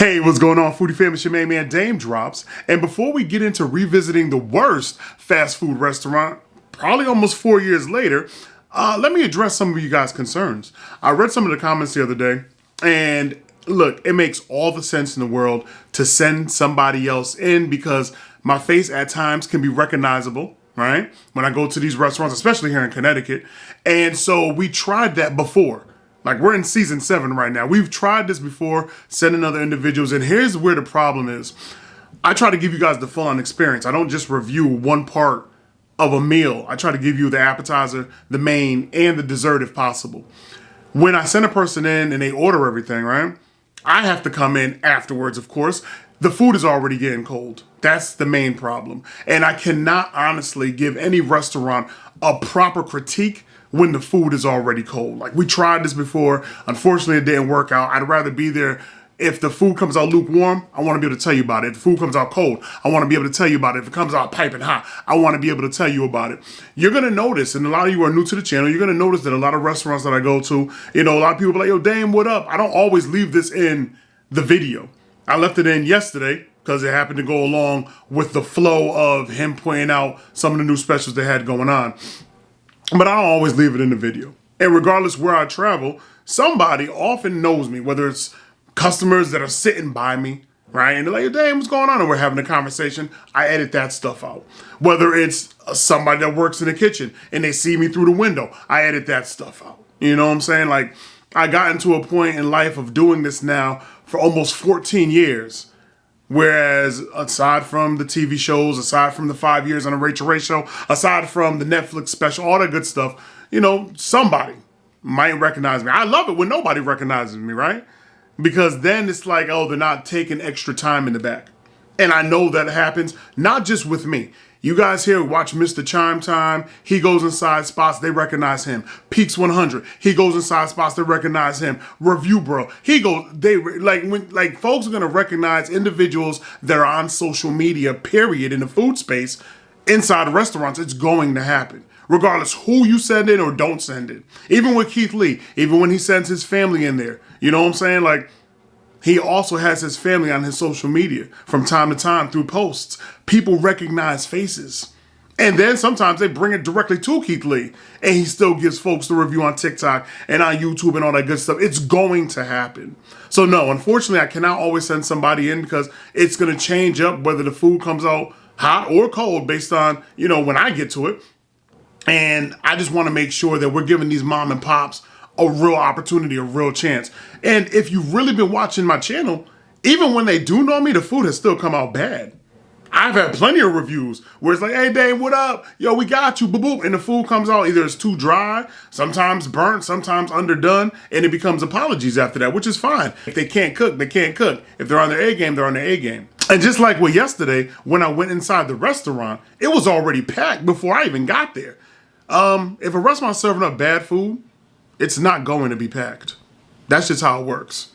Hey, what's going on, foodie fam? It's your main man, Dame Drops. And before we get into revisiting the worst fast food restaurant, probably almost 4 years later, let me address some of you guys' concerns. I read some of the comments the other day, and look, it makes all the sense in the world to send somebody else in because my face at times can be recognizable, right? When I go to these restaurants, especially here in Connecticut. And so we tried that before. Like, we're in season 7 right now. We've tried this before, sending other individuals. And here's where the problem is. I try to give you guys the full-on experience. I don't just review one part of a meal. I try to give you the appetizer, the main, and the dessert if possible. When I send a person in and they order everything, right? I have to come in afterwards, of course. The food is already getting cold. That's the main problem. And I cannot honestly give any restaurant a proper critique when the food is already cold. Like, we tried this before. Unfortunately, it didn't work out. I'd rather be there. If the food comes out lukewarm, I want to be able to tell you about it. If the food comes out cold, I want to be able to tell you about it. If it comes out piping hot, I want to be able to tell you about it. You're going to notice, and a lot of you are new to the channel, you're going to notice that a lot of restaurants that I go to, a lot of people are like, yo, Dame, what up? I don't always leave this in the video. I left it in yesterday because it happened to go along with the flow of him pointing out some of the new specials they had going on. But I don't always leave it in the video. And regardless where I travel, somebody often knows me, whether it's customers that are sitting by me, right? And they're like, Dang, what's going on? And we're having a conversation. I edit that stuff out. Whether it's somebody that works in the kitchen and they see me through the window, I edit that stuff out. You know what I'm saying? Like, I got into a point in life of doing this now for almost 14 years. Whereas aside from the TV shows, aside from the 5 years on the Rachel Ray show, aside from the Netflix special, all that good stuff, somebody might recognize me. I love it when nobody recognizes me, right? Because then it's like, oh, they're not taking extra time in the back. And I know that happens, not just with me. You guys here watch Mr. Chime Time. He goes inside spots, they recognize him. Peaks 100, he goes inside spots, they recognize him. Review Bro, folks are gonna recognize individuals that are on social media, period, in the food space, inside restaurants. It's going to happen. Regardless who you send in or don't send in. Even with Keith Lee, even when he sends his family in there. You know what I'm saying? Like, he also has his family on his social media from time to time through posts. People recognize faces. And then sometimes they bring it directly to Keith Lee. And he still gives folks the review on TikTok and on YouTube and all that good stuff. It's going to happen. So no, unfortunately, I cannot always send somebody in because it's going to change up whether the food comes out hot or cold based on, when I get to it. And I just want to make sure that we're giving these mom and pops a real opportunity, a real chance. And if you've really been watching my channel, even when they do know me, the food has still come out bad. I've had plenty of reviews where it's like, hey, Dave, what up? Yo, we got you, boop, boop. And the food comes out, either it's too dry, sometimes burnt, sometimes underdone, and it becomes apologies after that, which is fine. If they can't cook, they can't cook. If they're on their A game, they're on their A game. And just like with yesterday, when I went inside the restaurant, it was already packed before I even got there. If a restaurant's serving up bad food, it's not going to be packed. That's just how it works.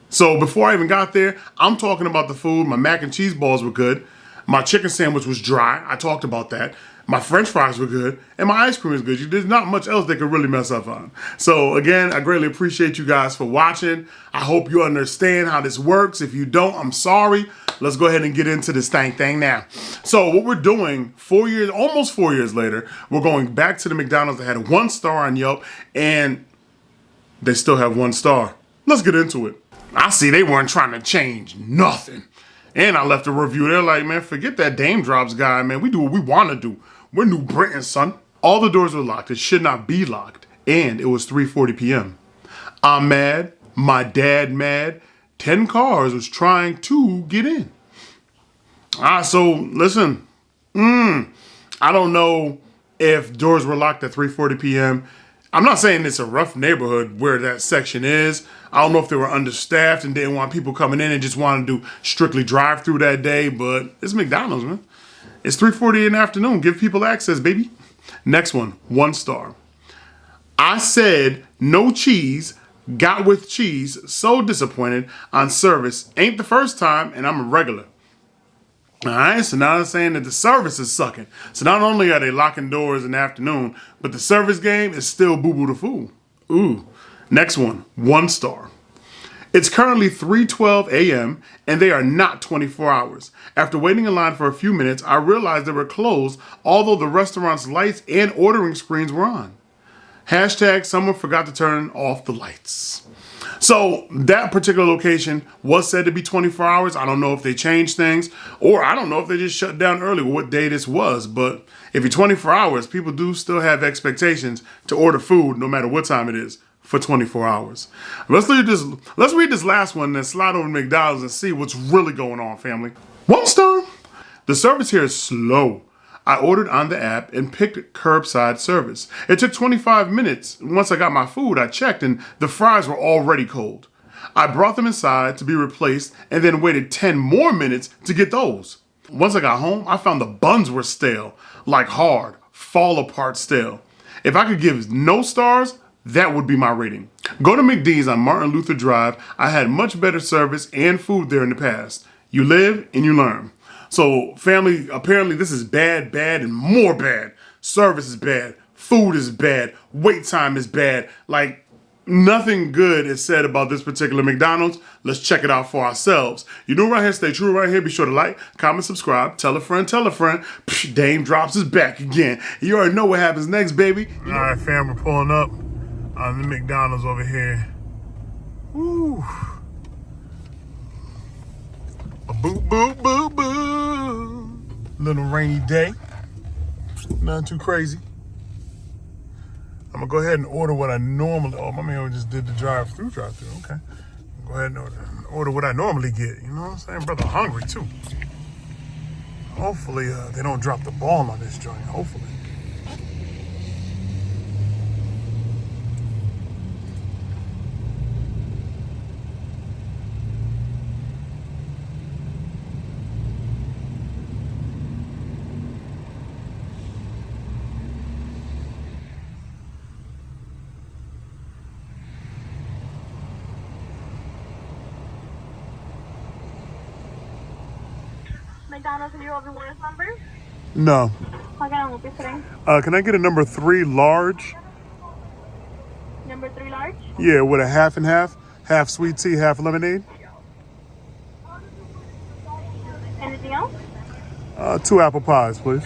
So before I even got there, I'm talking about the food. My mac and cheese balls were good. My chicken sandwich was dry. I talked about that. My French fries were good. And my ice cream is good. There's not much else they could really mess up on. So again, I greatly appreciate you guys for watching. I hope you understand how this works. If you don't, I'm sorry. Let's go ahead and get into this thing now. So what we're doing almost 4 years later, we're going back to the McDonald's that had 1 star on Yelp, and they still have 1 star. Let's get into it. I see they weren't trying to change nothing. And I left a review. They're like, man, forget that Dame Drops guy, man. We do what we want to do. We're New Britain, son. All the doors were locked. It should not be locked. And it was 3:40 p.m. I'm mad. My dad mad. 10 cars was trying to get in. So listen. I don't know if doors were locked at 3:40 p.m. I'm not saying it's a rough neighborhood where that section is. I don't know if they were understaffed and didn't want people coming in and just wanted to do strictly drive-through that day, but it's McDonald's, man. It's 3:40 in the afternoon. Give people access, baby. Next one, 1 star. I said no cheese, got with cheese, so disappointed on service. Ain't the first time, and I'm a regular. All right, so now they're saying that the service is sucking. So not only are they locking doors in the afternoon, but the service game is still boo-boo the fool. Ooh. Next one, 1 star. It's currently 3:12 a.m. and they are not 24 hours. After waiting in line for a few minutes, I realized they were closed, although the restaurant's lights and ordering screens were on. Hashtag someone forgot to turn off the lights. So that particular location was said to be 24 hours. I don't know if they changed things, or I don't know if they just shut down early, what day this was. But if you're 24 hours, people do still have expectations to order food no matter what time it is for 24 hours. Let's read this last one and then slide over to McDonald's and see what's really going on, family. 1 star. The service here is slow. I ordered on the app and picked curbside service. It took 25 minutes. Once I got my food, I checked and the fries were already cold. I brought them inside to be replaced and then waited 10 more minutes to get those. Once I got home, I found the buns were stale, like hard, fall apart stale. If I could give no stars, that would be my rating. Go to McD's on Martin Luther Drive. I had much better service and food there in the past. You live and you learn. So family, apparently this is bad, and more bad. Service is bad. Food is bad. Wait time is bad. Like, nothing good is said about this particular McDonald's. Let's check it out for ourselves. You know right here, stay true right here. Be sure to like, comment, subscribe, tell a friend, tell a friend. Dame drops his back again. You already know what happens next, baby. All right, fam, we're pulling up on the McDonald's over here. Woo. Boo, boo, boo, boo. Little rainy day. Not too crazy. I'm gonna go ahead and order what I normally. Oh, my man just did the drive-through. Okay. Go ahead and order what I normally get. You know what I'm saying, brother? Hungry too. Hopefully, they don't drop the ball on this joint. Hopefully. McDonald's, do you have your order number? No. How can I help you today? Can I get a number 3 large? Number 3 large? Yeah, with a half and half. Half sweet tea, half lemonade. Anything else? 2 apple pies, please.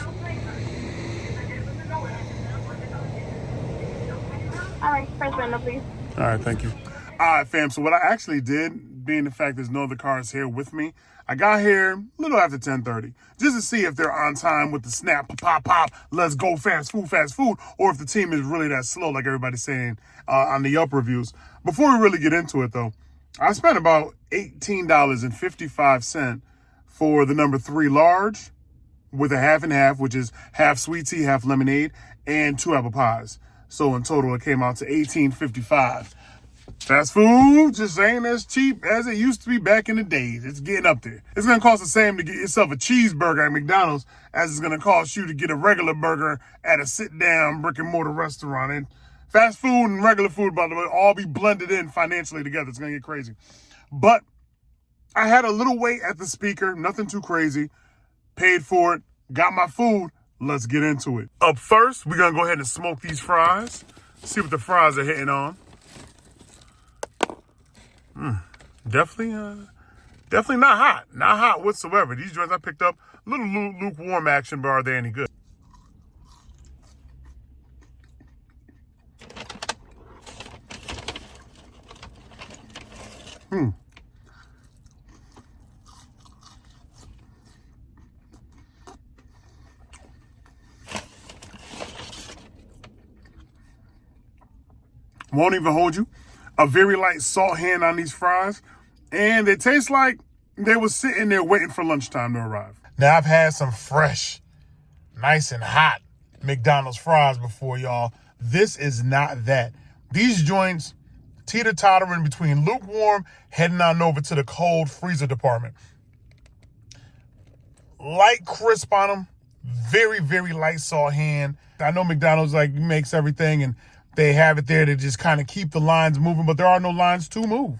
All right, first window, please. All right, thank you. All right, fam. So what I actually did, being the fact there's no other cars here with me, I got here a little after 10:30 just to see if they're on time with the snap, pop, pop, let's go fast food, or if the team is really that slow like everybody's saying on the Yelp reviews. Before we really get into it, though, I spent about $18.55 for the number 3 large with a half and half, which is half sweet tea, half lemonade, and 2 apple pies. So in total, it came out to $18.55. Fast food just ain't as cheap as it used to be back in the days. It's getting up there. It's going to cost the same to get yourself a cheeseburger at McDonald's as it's going to cost you to get a regular burger at a sit-down brick-and-mortar restaurant. And fast food and regular food, by the way, all be blended in financially together. It's going to get crazy. But I had a little wait at the speaker, nothing too crazy. Paid for it, got my food. Let's get into it. Up first, we're going to go ahead and smoke these fries. See what the fries are hitting on. Definitely not hot. Not hot whatsoever. These joints I picked up, a little lukewarm action, but are they any good? Won't even hold you. A very light salt hand on these fries. And they taste like they were sitting there waiting for lunchtime to arrive. Now, I've had some fresh, nice and hot McDonald's fries before, y'all. This is not that. These joints teeter-tottering between lukewarm, heading on over to the cold freezer department. Light crisp on them. Very, very light salt hand. I know McDonald's makes everything and they have it there to just kind of keep the lines moving, but there are no lines to move.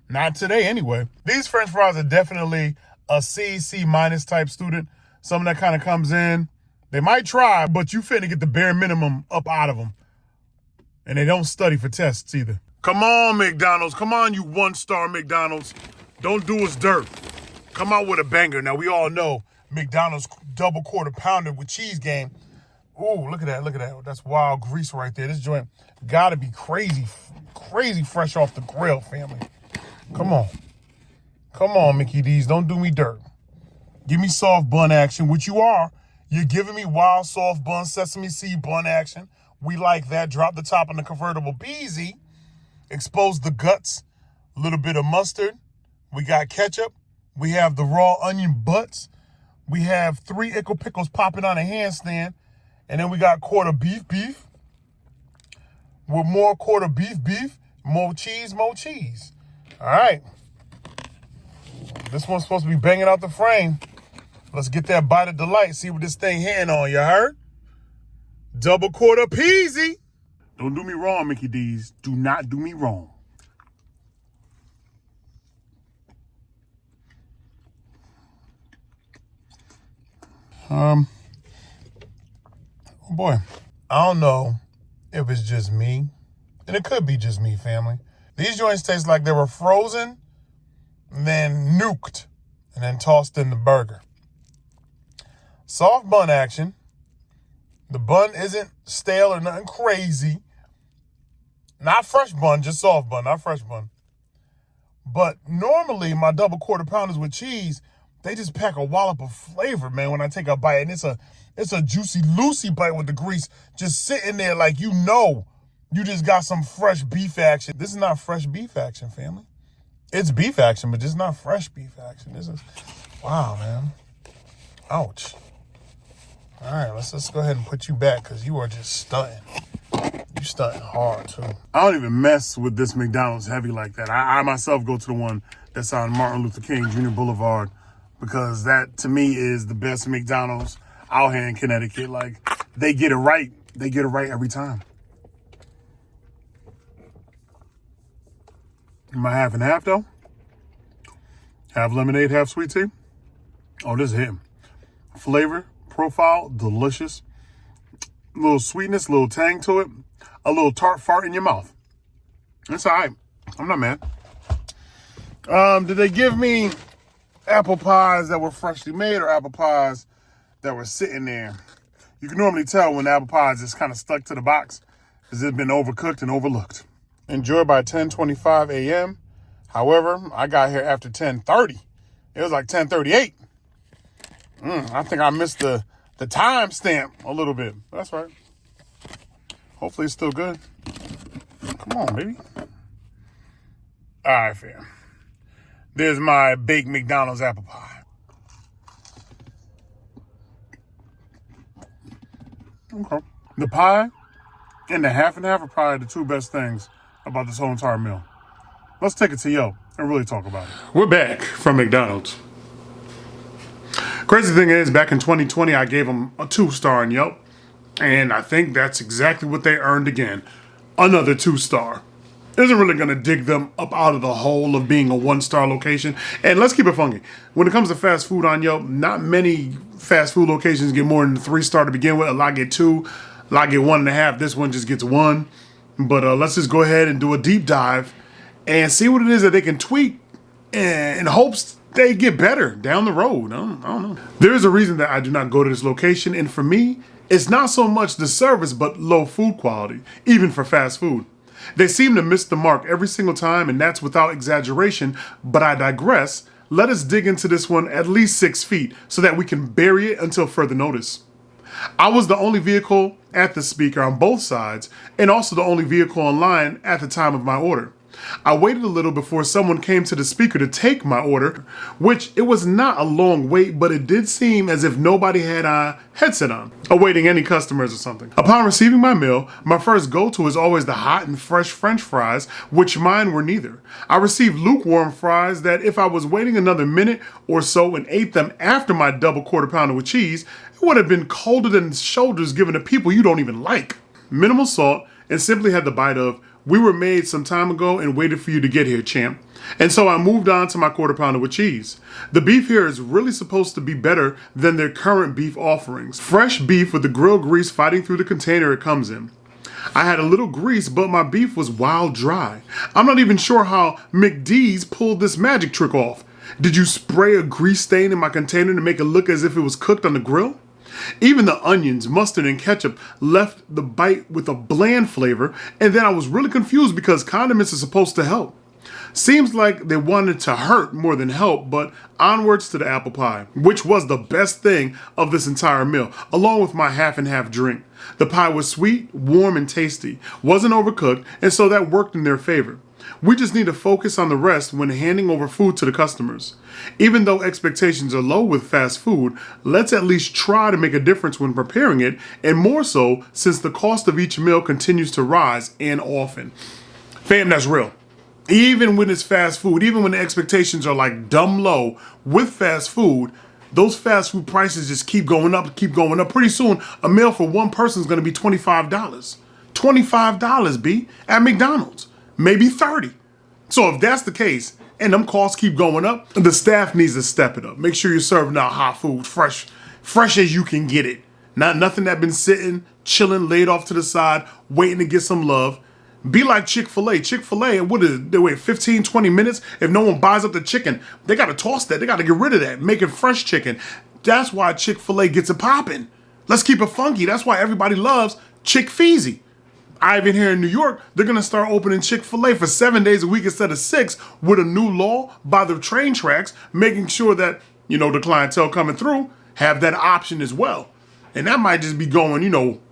Not today, anyway. These French fries are definitely a C minus type student. Someone that kind of comes in, they might try, but you finna get the bare minimum up out of them. And they don't study for tests either. Come on, McDonald's. Come on, you one-star McDonald's. Don't do us dirt. Come out with a banger. Now, we all know McDonald's double quarter pounder with cheese game. Ooh, look at that. Look at that. That's wild grease right there. This joint gotta be crazy fresh off the grill, family. Come on. Come on, Mickey D's. Don't do me dirt. Give me soft bun action, which you are. You're giving me wild soft bun, sesame seed bun action. We like that. Drop the top on the convertible Beezy. Expose the guts. A little bit of mustard. We got ketchup. We have the raw onion butts. We have 3 ickle pickles popping on a handstand. And then we got quarter beef. With more quarter beef. More cheese. All right. This one's supposed to be banging out the frame. Let's get that bite of delight. See what this thing hitting on, you heard? Double quarter peasy. Don't do me wrong, Mickey D's. Do not do me wrong. Oh boy. I don't know if it's just me. And it could be just me, family. These joints taste like they were frozen, then nuked, and then tossed in the burger. Soft bun action. The bun isn't stale or nothing crazy. Not fresh bun, just soft bun, not fresh bun. But normally my double quarter pounders with cheese, they just pack a wallop of flavor, man, when I take a bite. And it's a juicy, loosey bite with the grease just sitting there like you just got some fresh beef action. This is not fresh beef action, family. It's beef action, but just not fresh beef action. This is, wow, man. Ouch. All right, let's go ahead and put you back because you are just stunting. You stunting hard, too. I don't even mess with this McDonald's heavy like that. I myself go to the one that's on Martin Luther King Jr. Boulevard because that, to me, is the best McDonald's out here in Connecticut. Like, they get it right. They get it right every time. My half and half, though. Half lemonade, half sweet tea. Oh, this is him. Flavor profile, delicious. A little sweetness, a little tang to it. A little tart fart in your mouth. It's all right. I'm not mad. Did they give me apple pies that were freshly made or apple pies that were sitting there? You can normally tell when the apple pies is kind of stuck to the box because it's been overcooked and overlooked. Enjoyed by 10:25 a.m. However, I got here after 10:30. It was like 10:38. I think I missed the time stamp a little bit. That's right. Hopefully it's still good. Come on, baby. All right, fam. There's my baked McDonald's apple pie. Okay. The pie and the half and half are probably the 2 best things about this whole entire meal. Let's take it to Yelp and really talk about it. We're back from McDonald's. Crazy thing is, back in 2020, I gave them a 2-star on Yelp. And I think that's exactly what they earned again. Another 2-star. Isn't really going to dig them up out of the hole of being a 1-star location. And let's keep it funky. When it comes to fast food on Yelp, not many fast food locations get more than 3-star to begin with. A lot get 2, a lot get 1.5. This one just gets 1. But let's just go ahead and do a deep dive and see what it is that they can tweak in hopes they get better down the road. I don't know. There is a reason that I do not go to this location. And for me, it's not so much the service, but low food quality, even for fast food. They seem to miss the mark every single time, and that's without exaggeration, but I digress. Let us dig into this one at least 6 feet so that we can bury it until further notice. I was the only vehicle at the speaker on both sides, and also the only vehicle online at the time of my order. I waited a little before someone came to the speaker to take my order, which it was not a long wait, but it did seem as if nobody had a headset on, awaiting any customers or something. Upon receiving my meal, my first go-to is always the hot and fresh French fries, which mine were neither. I received lukewarm fries that if I was waiting another minute or so and ate them after my double quarter pounder with cheese, it would have been colder than shoulders given to people you don't even like. Minimal salt, and simply had the bite of, "We were made some time ago and waited for you to get here, champ." And so I moved on to my quarter pounder with cheese. The beef here is really supposed to be better than their current beef offerings. Fresh beef with the grill grease fighting through the container it comes in. I had a little grease, but my beef was wild dry. I'm not even sure how McD's pulled this magic trick off. Did you spray a grease stain in my container to make it look as if it was cooked on the grill? Even the onions, mustard, and ketchup left the bite with a bland flavor, and then I was really confused because condiments are supposed to help. Seems like they wanted to hurt more than help, but onwards to the apple pie, which was the best thing of this entire meal, along with my half and half drink. The pie was sweet, warm, and tasty, wasn't overcooked, and so that worked in their favor. We just need to focus on the rest when handing over food to the customers. Even though expectations are low with fast food, let's at least try to make a difference when preparing it, and more so since the cost of each meal continues to rise and often. Fam, that's real. Even when it's fast food, even when the expectations are like dumb low with fast food, those fast food prices just keep going up, keep going up. Pretty soon, a meal for one person is going to be $25. $25, B, at McDonald's. Maybe 30. So if that's the case, and them costs keep going up, the staff needs to step it up. Make sure you're serving out hot food, fresh as you can get it. Not nothing that been sitting, chilling, laid off to the side, waiting to get some love. Be like Chick-fil-A. Chick-fil-A, what is it? They wait 15, 20 minutes. If no one buys up the chicken, they got to toss that. They got to get rid of that. Make it fresh chicken. That's why Chick-fil-A gets it popping. Let's keep it funky. That's why everybody loves Chick-Feezy. I've here in New York, they're going to start opening Chick-fil-A for 7 days a week instead of 6 with a new law by the train tracks, making sure that, the clientele coming through have that option as well. And that might just be going,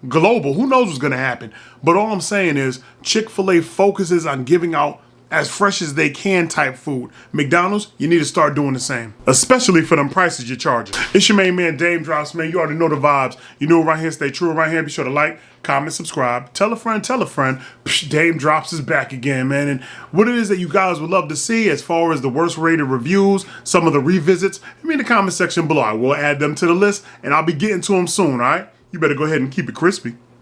global. Who knows what's going to happen? But all I'm saying is Chick-fil-A focuses on giving out as fresh as they can type food. McDonald's, you need to start doing the same, especially for them prices you're charging. It's your main man, Dame Drops, man. You already know the vibes. You know right here, stay true right here. Be sure to like, comment, subscribe. Tell a friend, tell a friend. Dame Drops is back again, man. And what it is that you guys would love to see as far as the worst rated reviews, some of the revisits, leave me in the comment section below. I will add them to the list, and I'll be getting to them soon, all right? You better go ahead and keep it crispy.